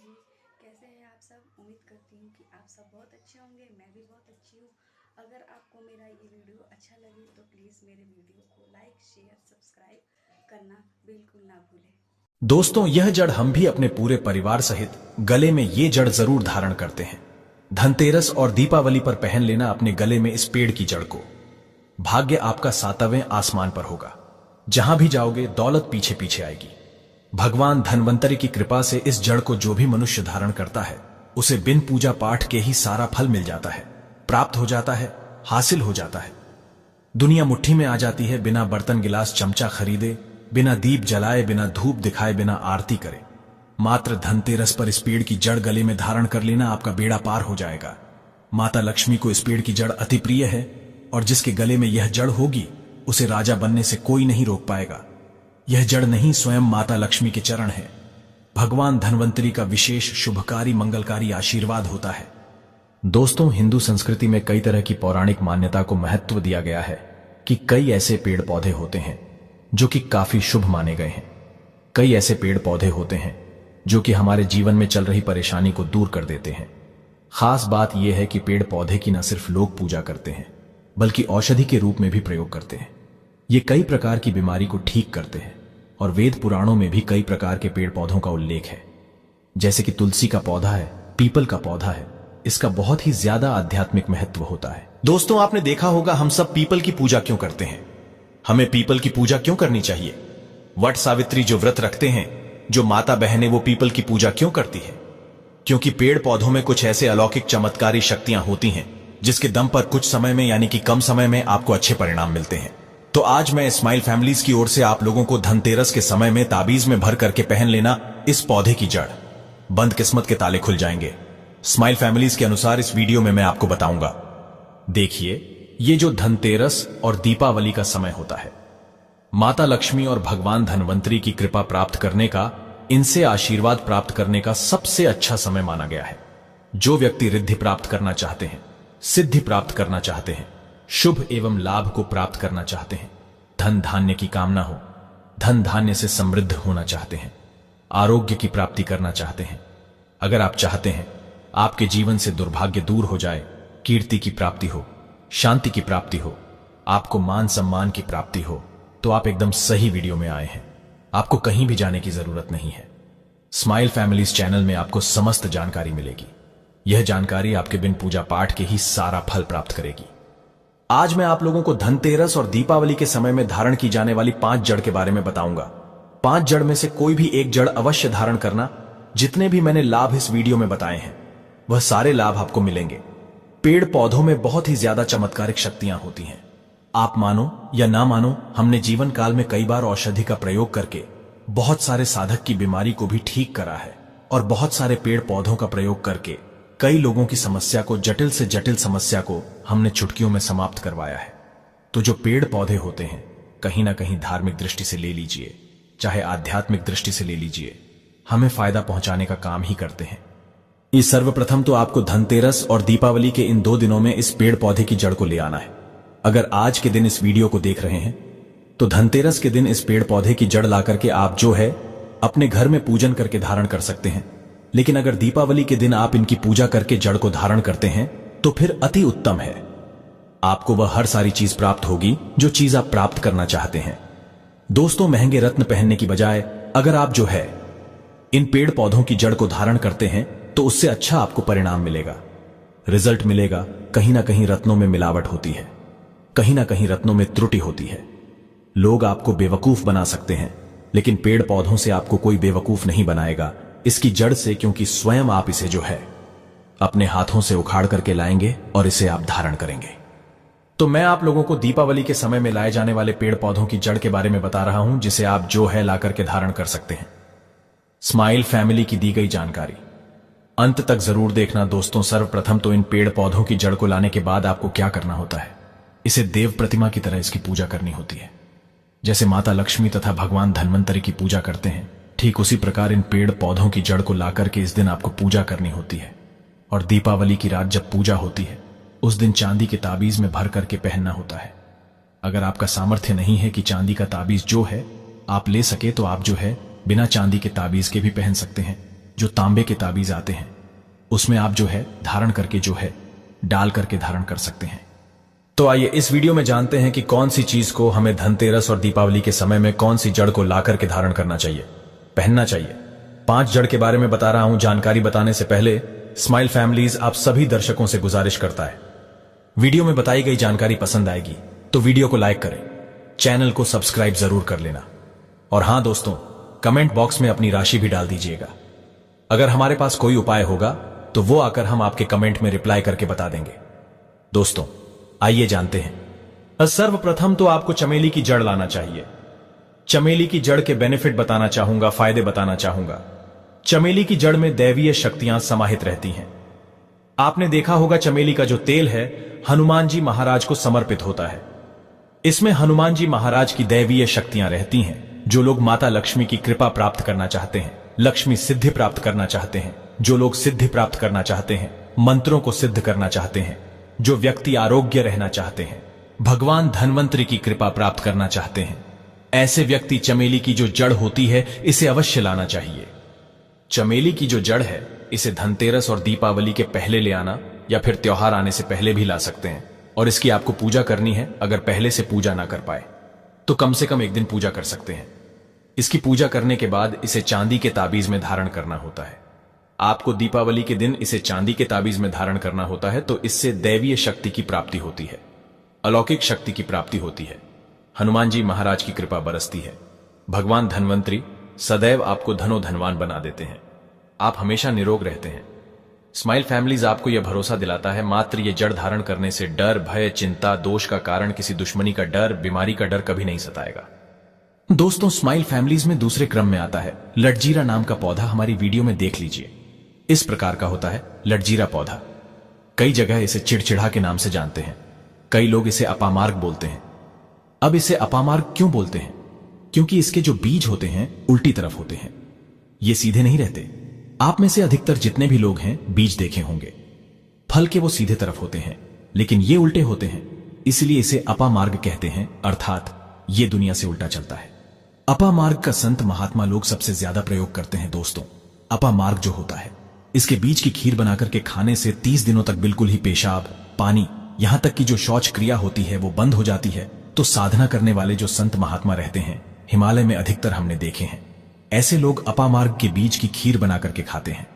जी, कैसे हैं आप सब। उम्मीद करती हूँ कि आप सब बहुत अच्छे होंगे। मैं भी बहुत अच्छी हूँ। अगर आपको मेरा ये वीडियो अच्छा लगे तो प्लीज़ मेरे वीडियो को लाइक शेयर सब्सक्राइब करना बिल्कुल ना भूलें। दोस्तों, यह जड़ हम भी अपने पूरे परिवार सहित गले में ये जड़ जरूर धारण करते हैं। धनतेरस और दीपावली पर पहन लेना अपने गले में इस पेड़ की जड़ को। भाग्य आपका सातवें आसमान पर होगा। जहां भी जाओगे दौलत पीछे पीछे आएगी। भगवान धन्वंतरी की कृपा से इस जड़ को जो भी मनुष्य धारण करता है उसे बिन पूजा पाठ के ही सारा फल मिल जाता है, प्राप्त हो जाता है, हासिल हो जाता है। दुनिया मुट्ठी में आ जाती है बिना बर्तन गिलास चमचा खरीदे, बिना दीप जलाए, बिना धूप दिखाए, बिना आरती करे। मात्र धनतेरस पर इस पेड़ की जड़ गले में धारण कर लेना आपका बेड़ा पार हो जाएगा। माता लक्ष्मी को इस पेड़ की जड़ अति प्रिय है और जिसके गले में यह जड़ होगी उसे राजा बनने से कोई नहीं रोक पाएगा। यह जड़ नहीं, स्वयं माता लक्ष्मी के चरण है। भगवान धन्वंतरी का विशेष शुभकारी मंगलकारी आशीर्वाद होता है। दोस्तों, हिंदू संस्कृति में कई तरह की पौराणिक मान्यता को महत्व दिया गया है कि कई ऐसे पेड़ पौधे होते हैं जो कि काफी शुभ माने गए हैं। कई ऐसे पेड़ पौधे होते हैं जो कि हमारे जीवन में चल रही परेशानी को दूर कर देते हैं। खास बात यह है कि पेड़ पौधे की न सिर्फ लोग पूजा करते हैं बल्कि औषधि के रूप में भी प्रयोग करते हैं। ये कई प्रकार की बीमारी को ठीक करते हैं और वेद पुराणों में भी कई प्रकार के पेड़ पौधों का उल्लेख है। जैसे कि तुलसी का पौधा है, पीपल का पौधा है। इसका बहुत ही ज्यादा आध्यात्मिक महत्व होता है। दोस्तों, आपने देखा होगा हम सब पीपल की पूजा क्यों करते हैं। हमें पीपल की पूजा क्यों करनी चाहिए। वट सावित्री जो व्रत रखते हैं, जो माता बहनें, वो पीपल की पूजा क्यों करती है? क्योंकि पेड़ पौधों में कुछ ऐसे अलौकिक चमत्कारी शक्तियां होती हैं जिसके दम पर कुछ समय में यानी कि कम समय में आपको अच्छे परिणाम मिलते हैं। तो आज मैं स्माइल फैमिलीज की ओर से आप लोगों को धनतेरस के समय में ताबीज में भर करके पहन लेना इस पौधे की जड़। बंद किस्मत के ताले खुल जाएंगे। स्माइल फैमिलीज के अनुसार इस वीडियो में मैं आपको बताऊंगा। देखिए, ये जो धनतेरस और दीपावली का समय होता है, माता लक्ष्मी और भगवान धन्वंतरी की कृपा प्राप्त करने का, इनसे आशीर्वाद प्राप्त करने का सबसे अच्छा समय माना गया है। जो व्यक्ति रिद्धि प्राप्त करना चाहते हैं, सिद्धि प्राप्त करना चाहते हैं, शुभ एवं लाभ को प्राप्त करना चाहते हैं, धन धान्य की कामना हो, धन धान्य से समृद्ध होना चाहते हैं, आरोग्य की प्राप्ति करना चाहते हैं, अगर आप चाहते हैं आपके जीवन से दुर्भाग्य दूर हो जाए, कीर्ति की प्राप्ति हो, शांति की प्राप्ति हो, आपको मान सम्मान की प्राप्ति हो, तो आप एकदम सही वीडियो में आए हैं। आपको कहीं भी जाने की जरूरत नहीं है। स्माइल फैमिलीज चैनल में आपको समस्त जानकारी मिलेगी। यह जानकारी आपके बिन पूजा पाठ के ही सारा फल प्राप्त करेगी। आज मैं आप लोगों को धनतेरस और दीपावली के समय में धारण की जाने वाली 5 जड़ के बारे में बताऊंगा। 5 जड़ में से कोई भी एक जड़ अवश्य धारण करना। जितने भी मैंने लाभ इस वीडियो में बताए हैं वह सारे लाभ आपको मिलेंगे। पेड़ पौधों में बहुत ही ज्यादा चमत्कारिक शक्तियां होती हैं। आप मानो या ना मानो, हमने जीवन काल में कई बार औषधि का प्रयोग करके बहुत सारे साधक की बीमारी को भी ठीक करा है और बहुत सारे पेड़ पौधों का प्रयोग करके कई लोगों की समस्या को, जटिल से जटिल समस्या को हमने चुटकियों में समाप्त करवाया है। तो जो पेड़ पौधे होते हैं, कहीं ना कहीं धार्मिक दृष्टि से ले लीजिए, चाहे आध्यात्मिक दृष्टि से ले लीजिए, हमें फायदा पहुंचाने का काम ही करते हैं। इस सर्वप्रथम तो आपको धनतेरस और दीपावली के इन 2 दिनों में इस पेड़ पौधे की जड़ को ले आना है। अगर आज के दिन इस वीडियो को देख रहे हैं तो धनतेरस के दिन इस पेड़ पौधे की जड़ ला करके आप जो है अपने घर में पूजन करके धारण कर सकते हैं। लेकिन अगर दीपावली के दिन आप इनकी पूजा करके जड़ को धारण करते हैं तो फिर अति उत्तम है। आपको वह हर सारी चीज प्राप्त होगी जो चीज आप प्राप्त करना चाहते हैं। दोस्तों, महंगे रत्न पहनने की बजाय अगर आप जो है इन पेड़ पौधों की जड़ को धारण करते हैं तो उससे अच्छा आपको परिणाम मिलेगा, रिजल्ट मिलेगा। कहीं ना कहीं रत्नों में मिलावट होती है, कहीं ना कहीं रत्नों में त्रुटि होती है। लोग आपको बेवकूफ बना सकते हैं लेकिन पेड़ पौधों से आपको कोई बेवकूफ नहीं बनाएगा इसकी जड़ से, क्योंकि स्वयं आप इसे जो है अपने हाथों से उखाड़ करके लाएंगे और इसे आप धारण करेंगे। तो मैं आप लोगों को दीपावली के समय में लाए जाने वाले पेड़ पौधों की जड़ के बारे में बता रहा हूं जिसे आप जो है ला करके धारण कर सकते हैं। स्माइल फैमिली की दी गई जानकारी अंत तक जरूर देखना। दोस्तों, सर्वप्रथम तो इन पेड़ पौधों की जड़ को लाने के बाद आपको क्या करना होता है, इसे देव प्रतिमा की तरह इसकी पूजा करनी होती है। जैसे माता लक्ष्मी तथा भगवान धन्वंतरी की पूजा करते हैं, ठीक उसी प्रकार इन पेड़ पौधों की जड़ को लाकर के इस दिन आपको पूजा करनी होती है। और दीपावली की रात जब पूजा होती है उस दिन चांदी के ताबीज में भर करके पहनना होता है। अगर आपका सामर्थ्य नहीं है कि चांदी का ताबीज जो है आप ले सके तो आप जो है बिना चांदी के ताबीज के भी पहन सकते हैं, जो तांबे के ताबीज आते हैं, उसमें आप जो है धारण करके जो है डाल करके धारण कर सकते हैं। तो आइए इस वीडियो में जानते हैं कि कौन सी चीज को हमें धनतेरस और दीपावली के समय में कौन सी जड़ को ला करके धारण करना चाहिए, पहनना चाहिए। 5 जड़ के बारे में बता रहा हूं। जानकारी बताने से पहले स्माइल फैमिलीज आप सभी दर्शकों से गुजारिश करता है, वीडियो में बताई गई जानकारी पसंद आएगी तो वीडियो को लाइक करें, चैनल को सब्सक्राइब जरूर कर लेना, और हां दोस्तों, कमेंट बॉक्स में अपनी राशि भी डाल दीजिएगा। अगर हमारे पास कोई उपाय होगा तो वो आकर हम आपके कमेंट में रिप्लाई करके बता देंगे। दोस्तों आइए जानते हैं। सर्वप्रथम तो आपको चमेली की जड़ लाना चाहिए। चमेली की जड़ के बेनिफिट बताना चाहूंगा, फायदे बताना चाहूंगा। चमेली की जड़ में दैवीय शक्तियां समाहित रहती हैं। आपने देखा होगा चमेली का जो तेल है हनुमान जी महाराज को समर्पित होता है। इसमें हनुमान जी महाराज की दैवीय शक्तियां रहती हैं। जो लोग माता लक्ष्मी की कृपा प्राप्त करना चाहते हैं, लक्ष्मी सिद्धि प्राप्त करना चाहते हैं, जो लोग सिद्धि प्राप्त करना चाहते हैं, मंत्रों को सिद्ध करना चाहते हैं, जो व्यक्ति आरोग्य रहना चाहते हैं, भगवान धन्वंतरी की कृपा प्राप्त करना चाहते हैं, ऐसे व्यक्ति चमेली की जो जड़ होती है इसे अवश्य लाना चाहिए। चमेली की जो जड़ है इसे धनतेरस और दीपावली के पहले ले आना या फिर त्योहार आने से पहले भी ला सकते हैं, और इसकी आपको पूजा करनी है। अगर पहले से पूजा ना कर पाए तो कम से कम एक दिन पूजा कर सकते हैं। इसकी पूजा करने के बाद इसे चांदी के ताबीज में धारण करना होता है। आपको दीपावली के दिन इसे चांदी के ताबीज में धारण करना होता है, तो इससे दैवीय शक्ति की प्राप्ति होती है, अलौकिक शक्ति की प्राप्ति होती है, हनुमान जी महाराज की कृपा बरसती है, भगवान धन्वंतरी सदैव आपको धनो धनवान बना देते हैं, आप हमेशा निरोग रहते हैं। स्माइल फैमिलीज आपको यह भरोसा दिलाता है, मात्र ये जड़ धारण करने से डर, भय, चिंता, दोष का कारण, किसी दुश्मनी का डर, बीमारी का डर कभी नहीं सताएगा। दोस्तों स्माइल फैमिलीज में दूसरे क्रम में आता है लटजीरा नाम का पौधा। हमारी वीडियो में देख लीजिए, इस प्रकार का होता है लटजीरा पौधा। कई जगह इसे चिड़चिड़ा के नाम से जानते हैं, कई लोग इसे अपामार्ग बोलते हैं। अब इसे अपामार्ग क्यों बोलते हैं? क्योंकि इसके जो बीज होते हैं उल्टी तरफ होते हैं, ये सीधे नहीं रहते। आप में से अधिकतर जितने भी लोग हैं बीज देखे होंगे, फल के वो सीधे तरफ होते हैं, लेकिन ये उल्टे होते हैं, इसलिए इसे अपामार्ग कहते हैं, अर्थात ये दुनिया से उल्टा चलता है। अपामार्ग का संत महात्मा लोग सबसे ज्यादा प्रयोग करते हैं। दोस्तों अपामार्ग जो होता है, इसके बीज की खीर बनाकर के खाने से 30 दिनों तक बिल्कुल ही पेशाब, पानी, यहां तक कि जो शौच क्रिया होती है वो बंद हो जाती है। तो साधना करने वाले जो संत महात्मा रहते हैं, हिमालय में अधिकतर हमने देखे हैं, ऐसे लोग अपामार्ग के बीज की खीर बना करके खाते हैं,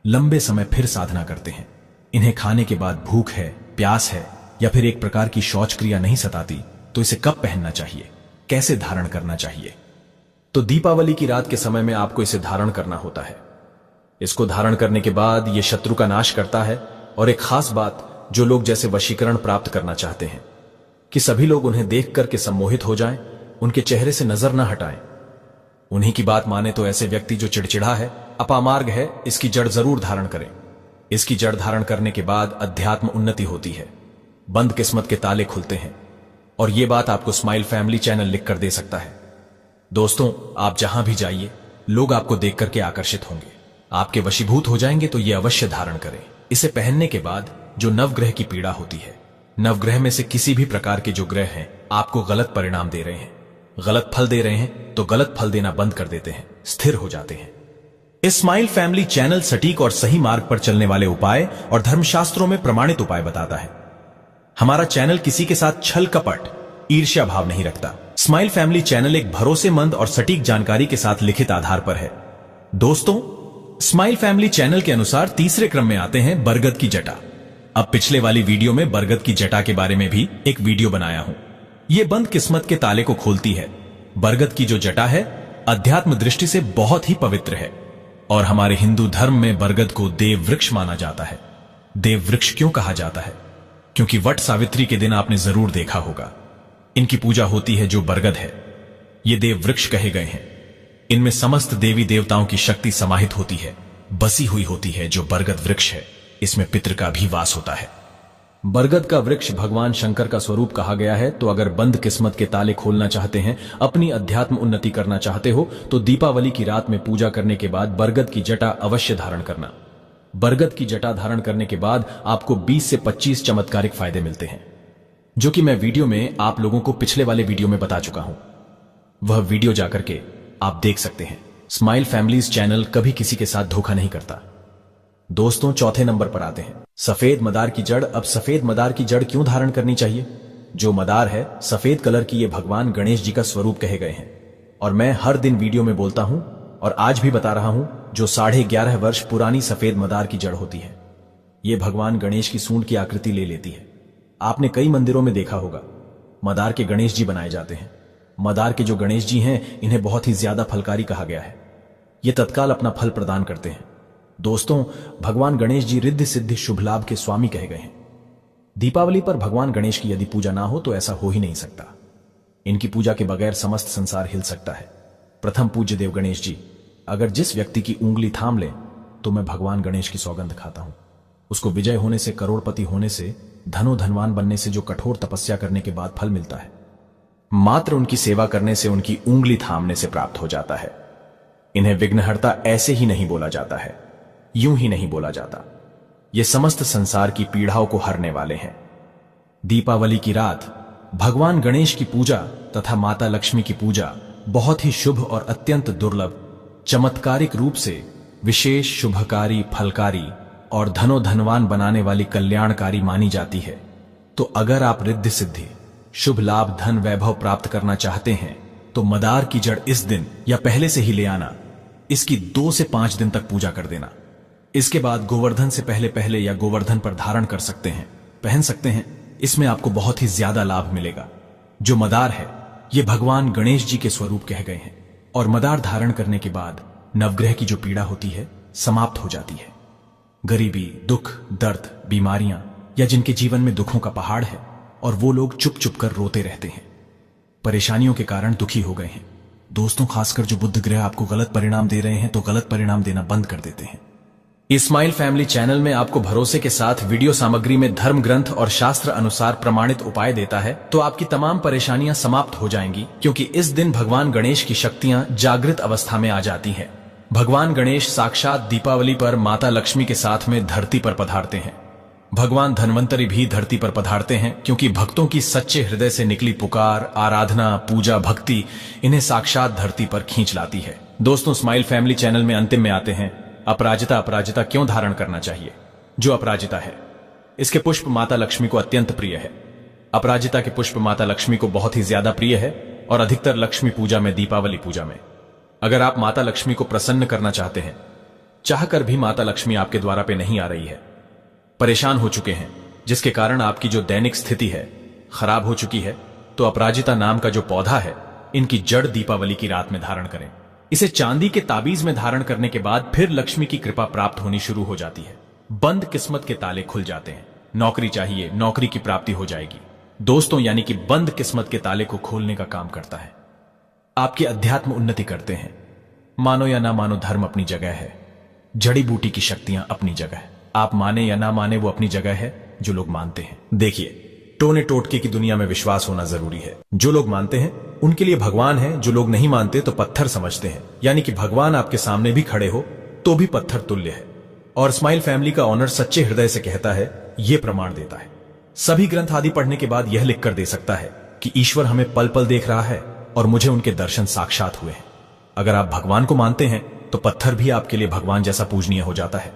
लंबे समय फिर साधना करते हैं। इन्हें खाने के बाद भूख है, प्यास है या फिर एक प्रकार की शौच क्रिया नहीं सताती, तो इसे कब पहनना चाहिए, कैसे धारण करना चाहिए? तो दीपावली की रात के समय में आपको इसे धारण करना होता है। इसको धारण करने के बाद यह शत्रु का नाश करता है। और एक खास बात, जो लोग जैसे वशीकरण प्राप्त करना चाहते हैं कि सभी लोग उन्हें देख करके सम्मोहित हो जाएं, उनके चेहरे से नजर ना हटाएं, उन्हीं की बात माने तो ऐसे व्यक्ति जो चिड़चिड़ा है, अपामार्ग है, इसकी जड़ जरूर धारण करें। इसकी जड़ धारण करने के बाद अध्यात्म उन्नति होती है, बंद किस्मत के ताले खुलते हैं, और यह बात आपको स्माइल फैमिली चैनल लिख कर दे सकता है। दोस्तों आप जहां भी जाइए लोग आपको देख करके आकर्षित होंगे, आपके वशीभूत हो जाएंगे, तो यह अवश्य धारण करें। इसे पहनने के बाद जो नवग्रह की पीड़ा होती है, नवग्रह में से किसी भी प्रकार के जो ग्रह हैं आपको गलत परिणाम दे रहे हैं, गलत फल दे रहे हैं, तो गलत फल देना बंद कर देते हैं, स्थिर हो जाते हैं। इस स्माइल फैमिली चैनल सटीक और सही मार्ग पर चलने वाले उपाय और धर्मशास्त्रों में प्रमाणित उपाय बताता है। हमारा चैनल किसी के साथ छल कपट, ईर्ष्या भाव नहीं रखता। स्माइल फैमिली चैनल एक भरोसेमंद और सटीक जानकारी के साथ लिखित आधार पर है। दोस्तों स्माइल फैमिली चैनल के अनुसार तीसरे क्रम में आते हैं बरगद की जटा। अब पिछले वाली वीडियो में बरगद की जटा के बारे में भी एक वीडियो बनाया हूं। यह बंद किस्मत के ताले को खोलती है। बरगद की जो जटा है अध्यात्म दृष्टि से बहुत ही पवित्र है, और हमारे हिंदू धर्म में बरगद को देव वृक्ष माना जाता है। देव वृक्ष क्यों कहा जाता है? क्योंकि वट सावित्री के दिन आपने जरूर देखा होगा, इनकी पूजा होती है जो बरगद है। ये देव वृक्ष कहे गए हैं। इनमें समस्त देवी देवताओं की शक्ति समाहित होती है, बसी हुई होती है। जो बरगद वृक्ष है इसमें पितृ का भी वास होता है। बरगद का वृक्ष भगवान शंकर का स्वरूप कहा गया है। तो अगर बंद किस्मत के ताले खोलना चाहते हैं, अपनी अध्यात्म उन्नति करना चाहते हो, तो दीपावली की रात में पूजा करने के बाद बरगद की जटा अवश्य धारण करना। बरगद की जटा धारण करने के बाद आपको 20 से 25 चमत्कारिक फायदे मिलते हैं, जो कि मैं वीडियो में आप लोगों को पिछले वाले वीडियो में बता चुका हूं। वह वीडियो जाकर के आप देख सकते हैं। स्माइल फैमिलीज चैनल कभी किसी के साथ धोखा नहीं करता। दोस्तों, चौथे नंबर पर आते हैं सफेद मदार की जड़। अब सफेद मदार की जड़ क्यों धारण करनी चाहिए? जो मदार है सफेद कलर की, ये भगवान गणेश जी का स्वरूप कहे गए हैं और मैं हर दिन वीडियो में बोलता हूं और आज भी बता रहा हूं, जो 11.5 वर्ष पुरानी सफेद मदार की जड़ होती है, ये भगवान गणेश की सूंड की आकृति ले लेती है। आपने कई मंदिरों में देखा होगा मदार के गणेश जी बनाए जाते हैं। मदार के जो गणेश जी हैं, इन्हें बहुत ही ज्यादा फलकारी कहा गया है। ये तत्काल अपना फल प्रदान करते हैं। दोस्तों, भगवान गणेश जी रिद्धि सिद्धि शुभ लाभ के स्वामी कहे गए हैं। दीपावली पर भगवान गणेश की यदि पूजा ना हो तो ऐसा हो ही नहीं सकता। इनकी पूजा के बगैर समस्त संसार हिल सकता है। प्रथम पूज्य देव गणेश जी, अगर जिस व्यक्ति की उंगली थाम ले तो मैं भगवान गणेश की सौगंध खाता हूं। उसको विजय होने से, करोड़पति होने से, धनोधनवान बनने से जो कठोर तपस्या करने के बाद फल मिलता है, मात्र उनकी सेवा करने से, उनकी उंगली थामने से प्राप्त हो जाता है। इन्हें विघ्नहर्ता ऐसे ही नहीं बोला जाता है, यूं ही नहीं बोला जाता। ये समस्त संसार की पीड़ाओं को हरने वाले हैं। दीपावली की रात भगवान गणेश की पूजा तथा माता लक्ष्मी की पूजा बहुत ही शुभ और अत्यंत दुर्लभ, चमत्कारिक रूप से विशेष शुभकारी, फलकारी और धनोधनवान बनाने वाली कल्याणकारी मानी जाती है। तो अगर आप रिद्धि सिद्धि, शुभ लाभ, धन वैभव प्राप्त करना चाहते हैं तो मदार की जड़ इस दिन या पहले से ही ले आना। इसकी 2 से 5 दिन तक पूजा कर देना। इसके बाद गोवर्धन से पहले या गोवर्धन पर धारण कर सकते हैं, पहन सकते हैं। इसमें आपको बहुत ही ज्यादा लाभ मिलेगा। जो मदार है ये भगवान गणेश जी के स्वरूप कहे गए हैं और मदार धारण करने के बाद नवग्रह की जो पीड़ा होती है समाप्त हो जाती है। गरीबी, दुख, दर्द, बीमारियां या जिनके जीवन में दुखों का पहाड़ है और वो लोग चुप चुप कर रोते रहते हैं, परेशानियों के कारण दुखी हो गए हैं। दोस्तों, खासकर जो बुध ग्रह आपको गलत परिणाम दे रहे हैं तो गलत परिणाम देना बंद कर देते हैं। स्माइल फैमिली चैनल में आपको भरोसे के साथ वीडियो सामग्री में धर्म ग्रंथ और शास्त्र अनुसार प्रमाणित उपाय देता है, तो आपकी तमाम परेशानियां समाप्त हो जाएंगी, क्योंकि इस दिन भगवान गणेश की शक्तियां जागृत अवस्था में आ जाती हैं। भगवान गणेश साक्षात दीपावली पर माता लक्ष्मी के साथ में धरती पर पधारते हैं। भगवान धन्वंतरी भी धरती पर पधारते हैं, क्योंकि भक्तों की सच्चे हृदय से निकली पुकार, आराधना, पूजा, भक्ति इन्हें साक्षात धरती पर खींच लाती है। दोस्तों, स्माइल फैमिली चैनल में अंतिम में आते हैं अपराजिता क्यों धारण करना चाहिए? जो अपराजिता है, इसके पुष्प माता लक्ष्मी को अत्यंत प्रिय है। अपराजिता के पुष्प माता लक्ष्मी को बहुत ही ज्यादा प्रिय है और अधिकतर लक्ष्मी पूजा में, दीपावली पूजा में, अगर आप माता लक्ष्मी को प्रसन्न करना चाहते हैं, चाहकर भी माता लक्ष्मी आपके द्वारा पे नहीं आ रही है, परेशान हो चुके हैं, जिसके कारण आपकी जो दैनिक स्थिति है खराब हो चुकी है, तो अपराजिता नाम का जो पौधा है, इनकी जड़ दीपावली की रात में धारण करें। इसे चांदी के ताबीज में धारण करने के बाद फिर लक्ष्मी की कृपा प्राप्त होनी शुरू हो जाती है। बंद किस्मत के ताले खुल जाते हैं। नौकरी चाहिए, नौकरी की प्राप्ति हो जाएगी। दोस्तों, यानी कि बंद किस्मत के ताले को खोलने का काम करता है। आपकी अध्यात्म उन्नति करते हैं। मानो या ना मानो, धर्म अपनी जगह है, जड़ी बूटी की शक्तियां अपनी जगह है। आप माने या ना माने, वो अपनी जगह है। जो लोग मानते हैं, देखिए, टोने टोटके की दुनिया में विश्वास होना जरूरी है। जो लोग मानते हैं उनके लिए भगवान है, जो लोग नहीं मानते तो पत्थर समझते हैं। यानी कि भगवान आपके सामने भी खड़े हो तो भी पत्थर तुल्य है। और स्माइल फैमिली का ऑनर सच्चे हृदय से कहता है, यह प्रमाण देता है। सभी ग्रंथ आदि पढ़ने के बाद यह लिखकर दे सकता है कि ईश्वर हमें पल पल देख रहा है और मुझे उनके दर्शन साक्षात हुए हैं। अगर आप भगवान को मानते हैं तो पत्थर भी आपके लिए भगवान जैसा पूजनीय हो जाता है।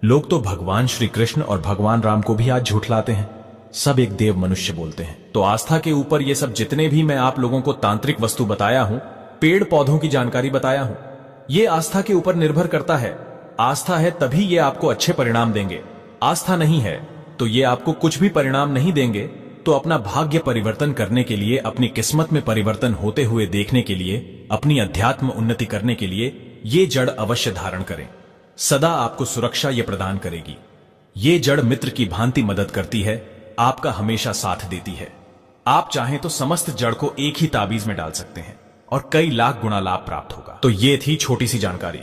लोग तो भगवान श्री कृष्ण और भगवान राम को भी आज झूठलाते हैं। सब एक देव मनुष्य बोलते हैं। तो आस्था के ऊपर ये सब जितने भी मैं आप लोगों को तांत्रिक वस्तु बताया हूं, पेड़ पौधों की जानकारी बताया हूं, ये आस्था के ऊपर निर्भर करता है। आस्था है तभी ये आपको अच्छे परिणाम देंगे। आस्था नहीं है तो ये आपको कुछ भी परिणाम नहीं देंगे। तो अपना भाग्य परिवर्तन करने के लिए, अपनी किस्मत में परिवर्तन होते हुए देखने के लिए, अपनी अध्यात्म उन्नति करने के लिए ये जड़ अवश्य धारण करें। सदा आपको सुरक्षा ये प्रदान करेगी। ये जड़ मित्र की भांति मदद करती है, आपका हमेशा साथ देती है। आप चाहें तो समस्त जड़ को एक ही ताबीज में डाल सकते हैं और कई लाख गुना लाभ प्राप्त होगा। तो ये थी छोटी सी जानकारी।